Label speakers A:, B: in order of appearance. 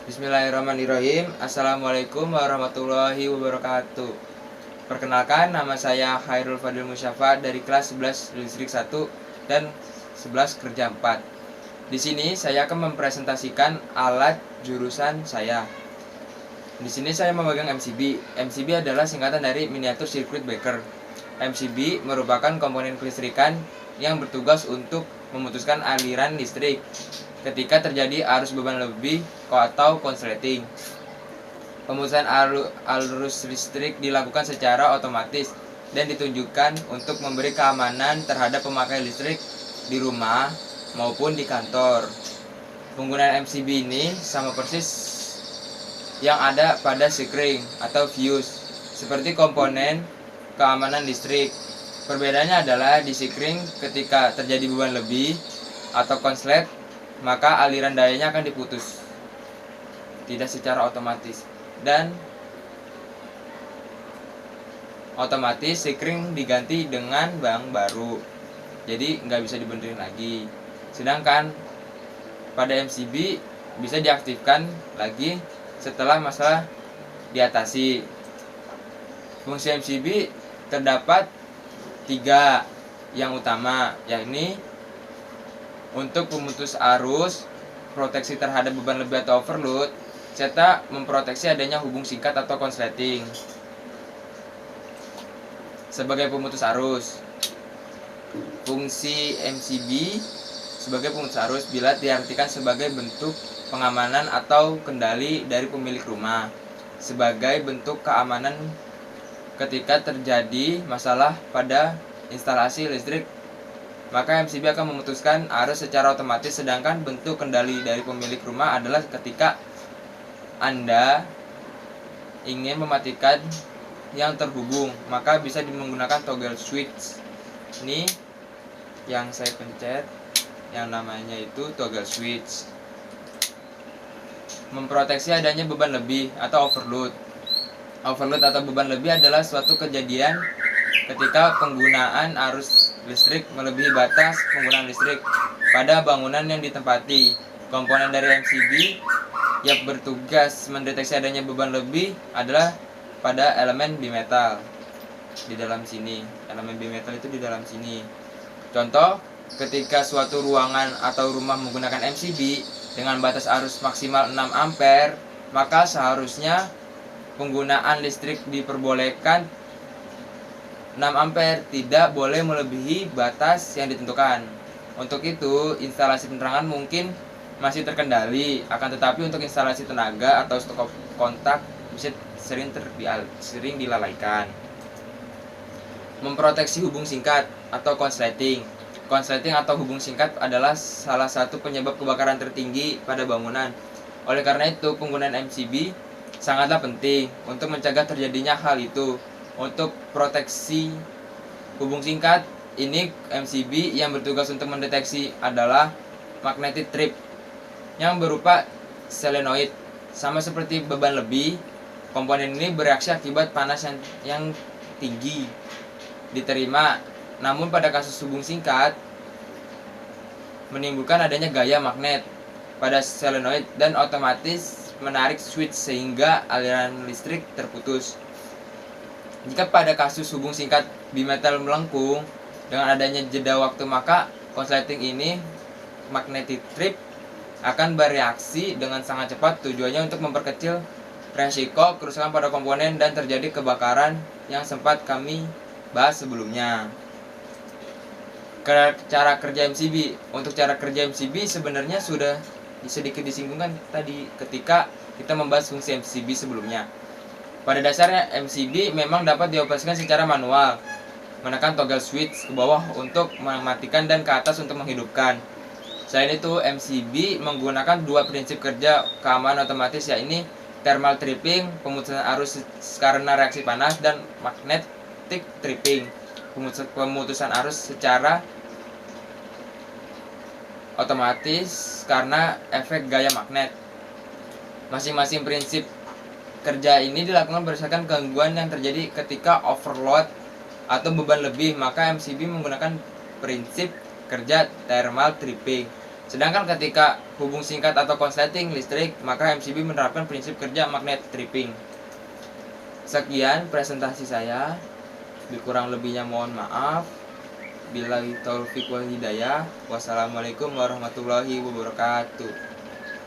A: Bismillahirrahmanirrahim. Assalamualaikum warahmatullahi wabarakatuh. Perkenalkan, nama saya Khairul Fadil Musyafa dari kelas 11 Listrik 1 dan 11 Kerja 4. Di sini saya akan mempresentasikan alat jurusan saya. Di sini saya memegang MCB. MCB adalah singkatan dari Miniatur Circuit Breaker. MCB merupakan komponen kelistrikan yang bertugas untuk memutuskan aliran listrik ketika terjadi arus beban lebih atau konsleting. Pemutusan arus listrik dilakukan secara otomatis dan ditunjukkan untuk memberi keamanan terhadap pemakai listrik di rumah maupun di kantor. Penggunaan MCB ini sama persis yang ada pada sekring atau fuse seperti komponen keamanan listrik. Perbedaannya adalah di sekring ketika terjadi beban lebih atau konslet, maka aliran dayanya akan diputus, tidak secara otomatis, dan otomatis sekring diganti dengan bang baru, jadi nggak bisa dibenerin lagi. Sedangkan pada MCB bisa diaktifkan lagi setelah masalah diatasi. Fungsi MCB terdapat 3 yang utama, yakni untuk pemutus arus, proteksi terhadap beban lebih atau overload, serta memproteksi adanya hubung singkat atau konsleting. Sebagai pemutus arus, fungsi MCB sebagai pemutus arus bila diartikan sebagai bentuk pengamanan atau kendali dari pemilik rumah, sebagai bentuk keamanan ketika terjadi masalah pada instalasi listrik, maka MCB akan memutuskan arus secara otomatis. Sedangkan bentuk kendali dari pemilik rumah adalah ketika Anda ingin mematikan yang terhubung, maka bisa menggunakan toggle switch. Ini yang saya pencet, yang namanya itu toggle switch. Memproteksi adanya beban lebih atau overload. Overload atau beban lebih adalah suatu kejadian ketika penggunaan arus listrik melebihi batas penggunaan listrik pada bangunan yang ditempati. Komponen dari MCB yang bertugas mendeteksi adanya beban lebih adalah pada elemen bimetal di dalam sini. Elemen bimetal itu di dalam sini. Contoh, ketika suatu ruangan atau rumah menggunakan MCB dengan batas arus maksimal 6 ampere, maka seharusnya penggunaan listrik diperbolehkan 6 ampere, tidak boleh melebihi batas yang ditentukan. Untuk itu, instalasi penerangan mungkin masih terkendali, akan tetapi untuk instalasi tenaga atau stop kontak bisa sering dilalaikan. Memproteksi hubung singkat atau konsleting. Konsleting atau hubung singkat adalah salah satu penyebab kebakaran tertinggi pada bangunan. Oleh karena itu, penggunaan MCB sangatlah penting untuk mencegah terjadinya hal itu. Untuk proteksi hubung singkat ini, MCB yang bertugas untuk mendeteksi adalah magnetic strip yang berupa solenoid. Sama seperti beban lebih, komponen ini bereaksi akibat panas yang tinggi diterima. Namun pada kasus hubung singkat menimbulkan adanya gaya magnet pada solenoid dan otomatis menarik switch sehingga aliran listrik terputus. Jika pada kasus hubung singkat bimetal melengkung dengan adanya jeda waktu, maka konsleting ini magnetic strip akan bereaksi dengan sangat cepat. Tujuannya untuk memperkecil resiko kerusakan pada komponen dan terjadi kebakaran yang sempat kami bahas sebelumnya. Cara kerja MCB. Untuk cara kerja MCB sebenarnya sudah sedikit disinggungkan tadi ketika kita membahas fungsi MCB sebelumnya. Pada dasarnya MCB memang dapat dioperasikan secara manual, menekan toggle switch ke bawah untuk mematikan dan ke atas untuk menghidupkan. Selain itu, MCB menggunakan 2 prinsip kerja keamanan otomatis, yaitu thermal tripping, pemutusan arus karena reaksi panas, dan magnetic tripping, pemutusan arus secara otomatis karena efek gaya magnet. Masing-masing prinsip kerja ini dilakukan berdasarkan gangguan yang terjadi ketika overload atau beban lebih, maka MCB menggunakan prinsip kerja thermal tripping. Sedangkan ketika hubung singkat atau konsleting listrik, maka MCB menerapkan prinsip kerja magnet tripping. Sekian presentasi saya. Kurang lebihnya mohon maaf. Billahi taufik wal hidayah. Wassalamualaikum warahmatullahi wabarakatuh.